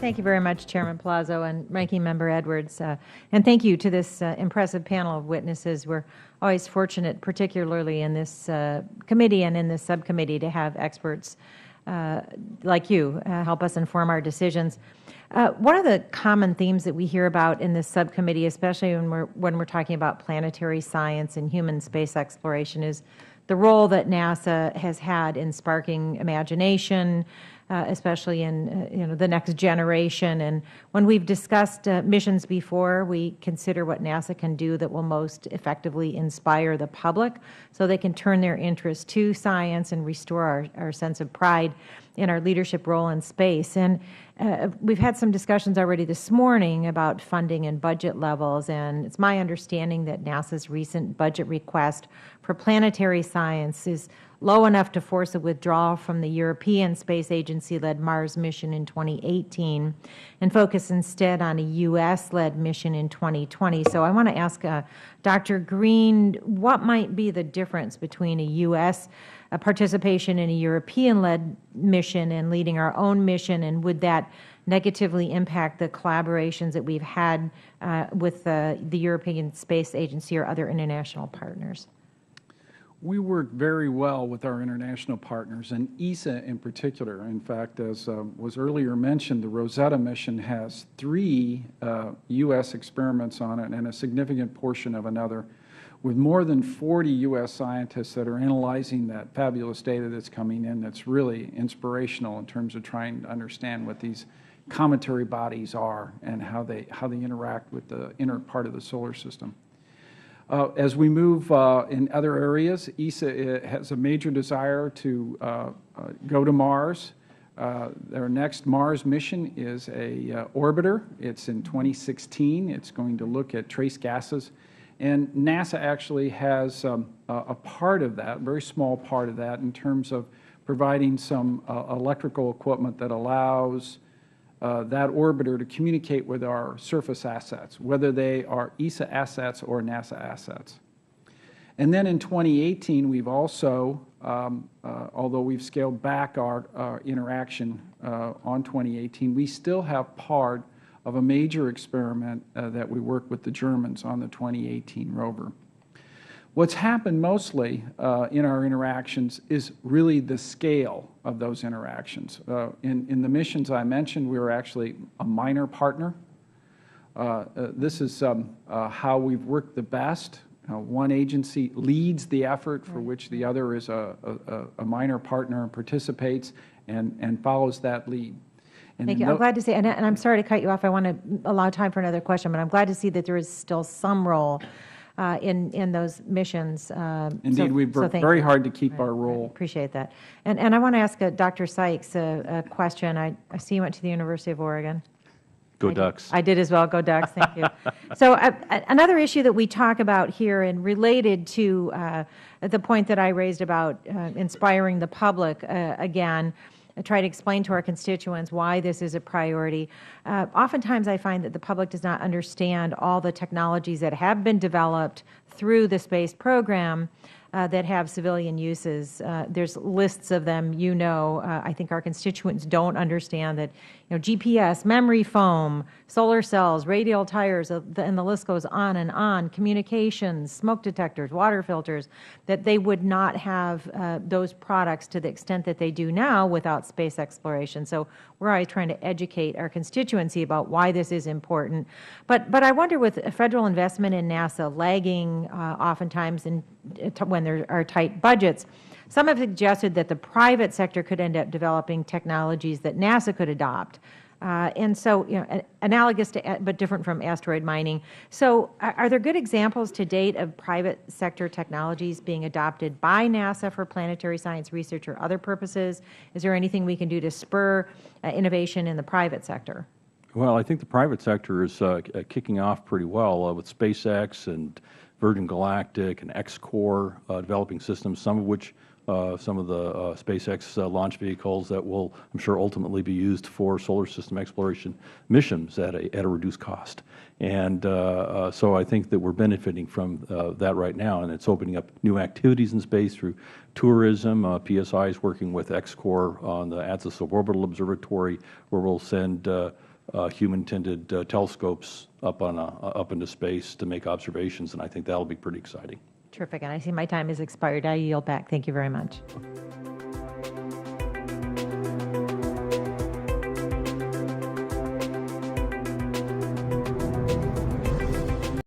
Thank you very much, Chairman Palazzo and Ranking Member Edwards. And thank you to this impressive panel of witnesses. We're always fortunate, particularly in this committee and in this subcommittee, to have experts like you help us inform our decisions. One of the common themes that we hear about in this subcommittee, especially when we're talking about planetary science and human space exploration, is the role that NASA has had in sparking imagination, especially in the next generation. And when we've discussed missions before, we consider what NASA can do that will most effectively inspire the public so they can turn their interest to science and restore our sense of pride in our leadership role in space. And we've had some discussions already this morning about funding and budget levels, and it's my understanding that NASA's recent budget request for planetary science is low enough to force a withdrawal from the European Space Agency-led Mars mission in 2018 and focus instead on a U.S.-led mission in 2020. So I want to ask Dr. Green, what might be the difference between a U.S. Participation in a European-led mission and leading our own mission, and would that negatively impact the collaborations that we've had with the European Space Agency or other international partners? We work very well with our international partners, and ESA in particular. In fact, as was earlier mentioned, the Rosetta mission has 3 U.S. experiments on it and a significant portion of another, with more than 40 U.S. scientists that are analyzing that fabulous data that's coming in that's really inspirational in terms of trying to understand what these cometary bodies are and how they interact with the inner part of the solar system. As we move in other areas, ESA has a major desire to go to Mars. Their next Mars mission is a orbiter. It's in 2016. It's going to look at trace gases. And NASA actually has a part of that, a very small part of that, in terms of providing some electrical equipment that allows that orbiter to communicate with our surface assets, whether they are ESA assets or NASA assets. And then in 2018, we've also, although we've scaled back our interaction on 2018, we still have part of a major experiment that we work with the Germans on the 2018 rover. What's happened mostly in our interactions is really the scale of those interactions. In the missions I mentioned, we were actually a minor partner. This is how we've worked the best. One agency leads the effort for which the other is a minor partner and participates and follows that lead. Thank you. I'm glad to see, and I'm sorry to cut you off. I want to allow time for another question, but I'm glad to see that there is still some role in those missions. Indeed, we've worked very hard to keep our role. I appreciate that. And I want to ask Dr. Sykes a question. I see you went to the University of Oregon. Go Ducks. I did as well. Go Ducks. Thank you. So another issue that we talk about here, and related to the point that I raised about inspiring the public again, I try to explain to our constituents why this is a priority. Oftentimes I find that the public does not understand all the technologies that have been developed through the space program that have civilian uses. There's lists of them, I think our constituents don't understand that, GPS, memory foam, solar cells, radial tires, and the list goes on, communications, smoke detectors, water filters, that they would not have those products to the extent that they do now without space exploration. So we're always trying to educate our constituency about why this is important. But I wonder, with federal investment in NASA lagging oftentimes when there are tight budgets, some have suggested that the private sector could end up developing technologies that NASA could adopt. And so, analogous to, but different from asteroid mining. So are there good examples to date of private sector technologies being adopted by NASA for planetary science research or other purposes? Is there anything we can do to spur innovation in the private sector? Well, I think the private sector is kicking off pretty well with SpaceX and Virgin Galactic and X-Core developing systems, some of which some of the SpaceX launch vehicles that will, I'm sure, ultimately be used for solar system exploration missions at a reduced cost. And so I think that we're benefiting from that right now, and it's opening up new activities in space through tourism. PSI is working with X-Core on the ATLAS Suborbital Observatory, where we'll send human-tinted telescopes up into space to make observations, and I think that'll be pretty exciting. Terrific. And I see my time has expired. I yield back. Thank you very much.